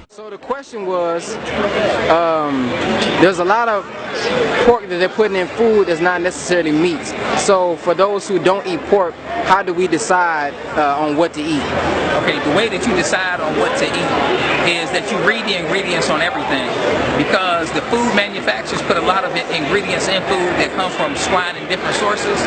So the question was, there's a lot of pork that they're putting in food that's not necessarily meat. So for those who don't eat pork, how do we decide on what to eat? Okay, the way that you decide on what to eat is that you read the ingredients on everything, because the food manufacturers put a lot of ingredients in food that come from swine and different sources.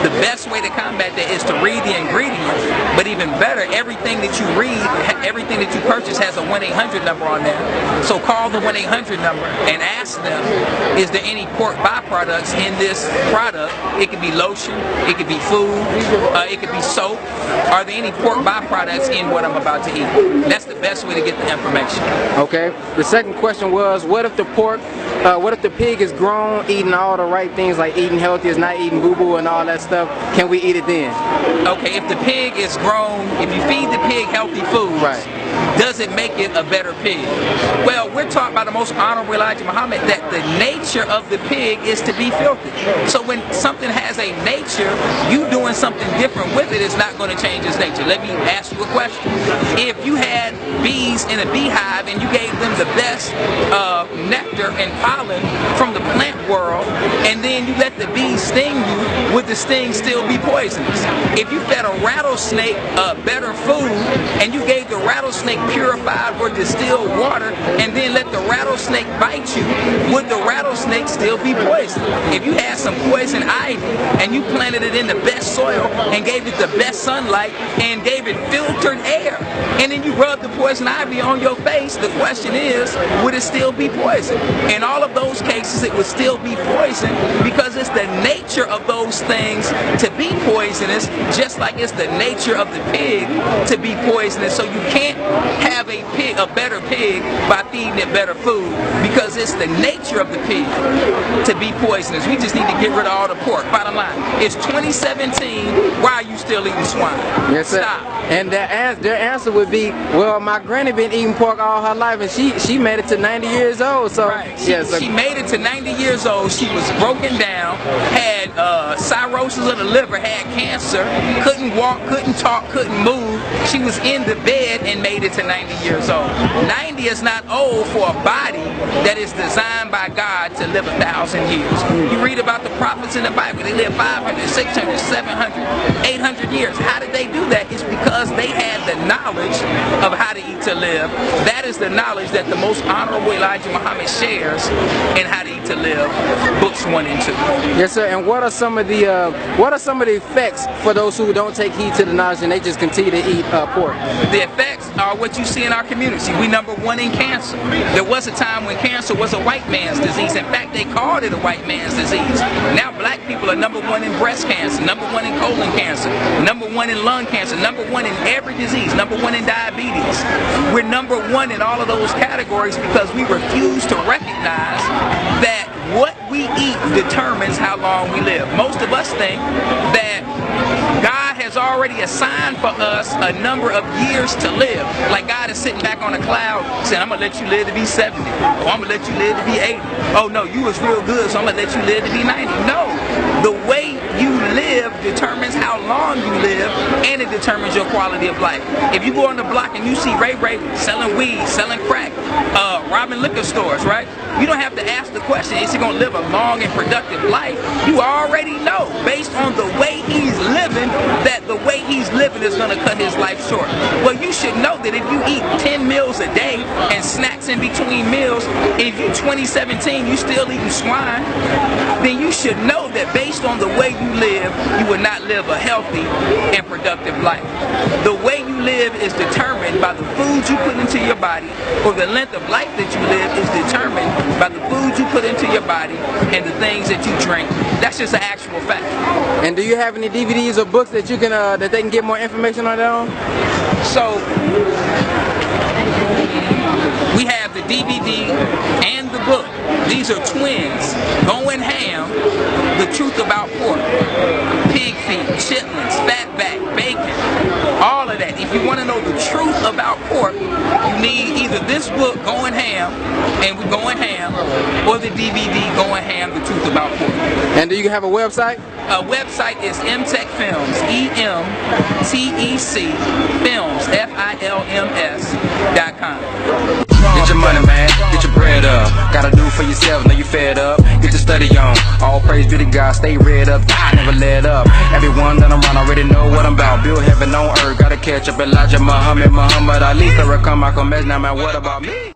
The best way to combat that is to read the ingredients, but even better, everything that you read, everything that you purchase has a 1-800 number on there. So call the 1-800 number and ask them, is there any pork byproducts in this product? It could be lotion, it could be food, it could be soap. Are there any pork byproducts in what I'm about to eat? That's the best way to get the information. Okay. The second question was, what if the pig is grown, eating all the right things, like eating healthy, is not eating boo-boo and all that stuff? Can we eat it then? Okay, if the pig is grown, if you feed the pig healthy foods, right, does it make it a better pig? Well, we're taught by the most honorable Elijah Muhammad that the nature of the pig is to be filthy. So when something has a nature, you doing something different with it is not going to change its nature. Let me ask you a question. If you had bees in a beehive and you gave them the best nectar and pollen from the plant world, and then you let the bees sting you, would the sting still be poisonous? If you fed a rattlesnake better food and you gave the rattlesnake purified or distilled water and then let the rattlesnake bite you, would the rattlesnake still be poisoned? If you had some poison ivy and you planted it in the best soil and gave it the best sunlight and gave it filtered air, and then you rubbed the poison ivy on your face, the question is, would it still be poison? In all of those cases, it would still be poison, because it's the nature of those things to be poisonous, just like it's the nature of the pig to be poisonous. So you can't have a better pig by feeding it better food, because it's the nature of the pig to be poisonous. We just need to get rid of all the pork. Bottom line, it's 2017. Why are you still eating swine? Yes, sir. Stop. And their answer would be, well, my granny been eating pork all her life, and she made it to 90 years old. So right. yes, she made it to 90 years old. She was broken down, had cirrhosis of the liver, had cancer, couldn't walk, couldn't talk, couldn't move. She was in the bed and made it to 90 years old. 90 is not old for a body that is designed by God to live 1,000 years. You read about the prophets in the Bible, they lived 500, 600, 700, 800 years. How did they do that? It's because they had the knowledge of how to eat to live. That is the knowledge that the most honorable Elijah Muhammad shares in How to Eat to Live, books 1 and 2. Yes, sir. And what are some of the effects for those who don't take heed to the knowledge and they just continue to eat pork? The effects are what you see in our community. We #1 in cancer. There was a time when cancer was a white man's disease. In fact, they called it a white man's disease. Now black people are #1 in breast cancer, #1 in colon cancer, #1 in lung cancer, #1 in every disease, #1 in diabetes. We're #1 in all of those categories because we refuse to recognize that what we eat determines how long we live. Most of us think that God has already assigned for us a number of years to live. Like God is sitting back on a cloud saying, I'm going to let you live to be 70. Or I'm going to let you live to be 80. Oh no, you was real good, so I'm going to let you live to be 90. No, the way you live determines how long you live, and it determines your quality of life. If you go on the block and you see Ray Ray selling weed, selling crack, robbing liquor stores, right? You don't have to ask the question, is he going to live a long and productive life? You already know, based on the way he's living, that the way he's living is going to cut his life short. Well, you should know that if you eat 10 meals a day and snacks in between meals, if you 2017 you still eating swine, then you should know that based on the way you live, you will not live a healthy and productive life. The way you live is determined by the foods you put into your body, or the length of life that you live is determined by the foods you put into your body and the things that you drink. That's just an actual fact. And do you have any DVDs or books that you can that they can get more information on their own? So we have the DVD and the book. These are twins, Going Ham, The Truth About Pork, Pig Feet, Chitlins, Fatback, Bacon, all of that. If you want to know the truth about pork, you need either this book, Going Ham, and we're Going Ham, or the DVD, Going Ham, The Truth About Pork. And do you have a website? Website is MTEC Films, EMTEC Films, FILMS.com. for yourself, know you fed up. Get your study on. All praise be to God, stay read up, I never let up. Everyone that I'm around already know what I'm about. Build heaven on earth, gotta catch up. Elijah, Muhammad, Ali, Farrakhan, Malcolm X, now man, what about me?